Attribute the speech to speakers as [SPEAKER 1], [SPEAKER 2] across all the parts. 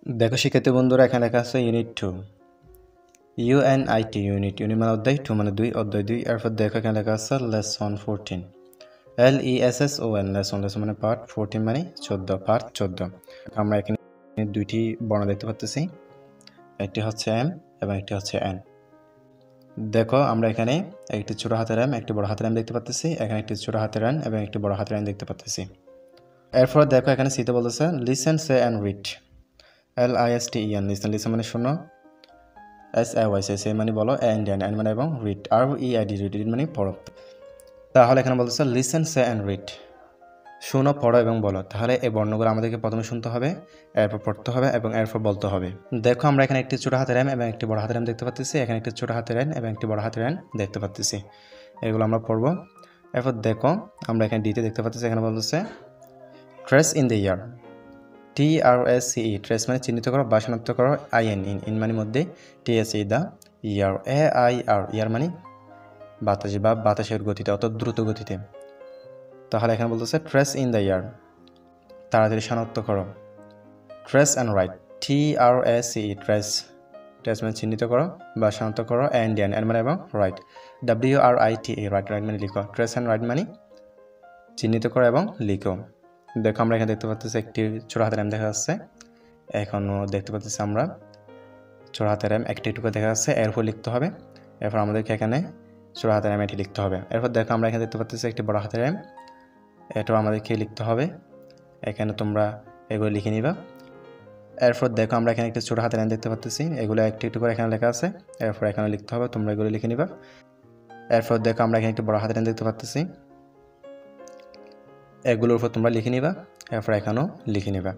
[SPEAKER 1] দেখো শিক্ষার্থী বন্ধুরা, এখানে লেখা আছে ইউনিট 2 ইউএনআইটি ইউনিট মানে অধ্যায় 2 মানে 2 অধ্যায় 2। এরপর দেখো এখানে লেখা আছে লেসন 14 LESSON লেসন মানে পার্ট, 14 মানে 14 পার্ট 14। আমরা এখানে দুইটি বর্ণ দেখতে পাচ্ছি, একটি হচ্ছে এম এবং একটি হচ্ছে এন। দেখো আমরা এখানে একটি ছোট হাতের এম একটি বড় হাতের এম দেখতে পাচ্ছি, এখানে একটি ছোট হাতের এন এবং একটি বড় হাতের এন দেখতে পাচ্ছি। এরপর দেখো এখানে সিতে বলতেছে listen say and read. LISTEN listen মানে শোনো, SAYSE মানে বলো, এন্ড মানে এবং রিড REID মানে পড়ো। তাহলে এখানে বলতেছে লিসেন সে অ্যান্ড রিড, শোনো পড়ো এবং বলো। তাহলে এই বর্ণগুলো আমাদেরকে প্রথমে শুনতে হবে, এরপর পড়তে হবে এবং এরপর বলতে হবে। দেখো আমরা এখানে একটি ছোট হাতের এম এবং একটি বড় হাতের এম দেখতে পাচ্ছি, এখানে একটি ছোট হাতের এন এবং একটি বড় হাতের এন দেখতে পাচ্ছি। এগুলো আমরা পড়বো। এরপর দেখো আমরা এখানে ডিতে দেখতে পাচ্ছি, এখানে বলতেছে trace in the year. TRACE trace মানে চিহ্নিত করো বা শনাক্ত করো, ইন মানে মধ্যে, TSE দা ইয়ার, AIR ইয়ার মানে বাতাসে বা বাতাসের গতিতে অর্থাৎ দ্রুত গতিতে। তাহলে এখানে বলতেছে ট্রেস ইন দ্য ইয়ার, তাড়াতাড়ি শনাক্ত করো। Trace and right, TRACE trace মানে চিহ্নিত করো বা শনাক্ত করো, এন্ড মানে এবং রাইট, WRITE রাইট মানে লিখো। ট্রেস অ্যান্ড রাইট মানে চিহ্নিত করো এবং লিখো। দেখো আমরা এখানে দেখতে পাচ্ছি একটি ছোট হাতের এম দেখা যাচ্ছে, এখনও দেখতে পাচ্ছি আমরা ছোট হাতের এম একটি টুকু দেখা যাচ্ছে, এরপর লিখতে হবে। এরপর আমাদেরকে এখানে ছোট হাতের এম এটি লিখতে হবে। এরপর দেখো আমরা এখানে দেখতে পাচ্ছি একটি বড় হাতের এম, এটাও আমাদেরকে লিখতে হবে। এখানে তোমরা এগুলো লিখে নিবা। এরপর দেখো আমরা এখানে একটি ছোট হাতের এম দেখতে পাচ্ছি, এগুলো একটি একটু করে এখানে লেখা আছে, এরপর এখানে লিখতে হবে, তোমরা এগুলো লিখে নিবা। এরপর দেখো আমরা এখানে একটি বড় হাতের এম দেখতে পাচ্ছি, এগুলোর উপর তোমরা লিখে নিবা, এরপর এখানেও লিখে নিবা।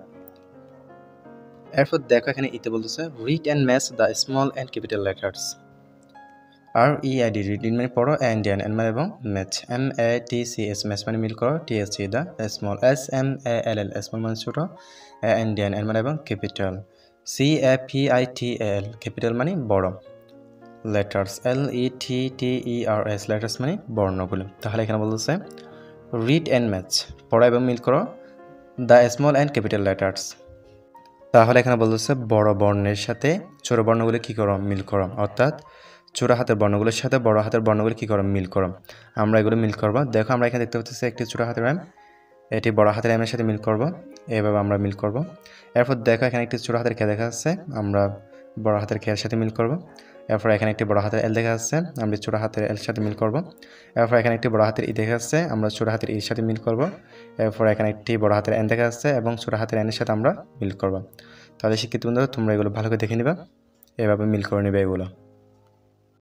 [SPEAKER 1] এরপর দেখো এখানে ইতে বলতেছে read and match the small and capital letters. REID read মানে পড়ো, এন্ড মানে এবং ম্যাচ, MATCH ম্যাচ মানে মিল করো, TSE দা স্মল, SMALL স্মল মানে ছোট, এন্ড মানে এবং ক্যাপিটাল, CAPITAL ক্যাপিটাল মানে বড়, লেটার্স LETTERS লেটার্স মানে বর্ণগুলো। তাহলে এখানে বলতেছে রিড অ্যান্ড ম্যাচ পড়ো এবং মিল করো the small and capital letters. তাহলে এখানে বলতেছে বড় বর্ণের সাথে ছোট বর্ণগুলো কী করো, মিল করো, অর্থাৎ ছোট হাতের বর্ণগুলোর সাথে বড় হাতের বর্ণগুলো কী করো, মিল করো। আমরা এগুলো মিল করবো। দেখো আমরা এখানে দেখতে পাচ্ছি একটি ছোট হাতের এম, এটি বড় হাতের এমের সাথে মিল করব, এভাবে আমরা মিল করব। এরপর দেখো এখানে একটি ছোট হাতের কে দেখা যাচ্ছে, আমরা বড় হাতের কে এর সাথে মিল করব। এরপর এখানে একটি বড় হাতের এল দেখা যাচ্ছে, আমরা ছোট হাতের এল সাথে মিল করব। এরপর এখানে একটি বড় হাতের ই দেখা যাচ্ছে, আমরা ছোট হাতের ইর সাথে মিল করব। এরপর এখানে একটি বড় হাতের এন দেখা যাচ্ছে এবং ছোট হাতের এনের সাথে আমরা মিল করব। তাহলে শিক্ষিত বন্ধুরা তোমরা এগুলো ভালো করে দেখে নিবা, এভাবে মিল করে নেবে এগুলো।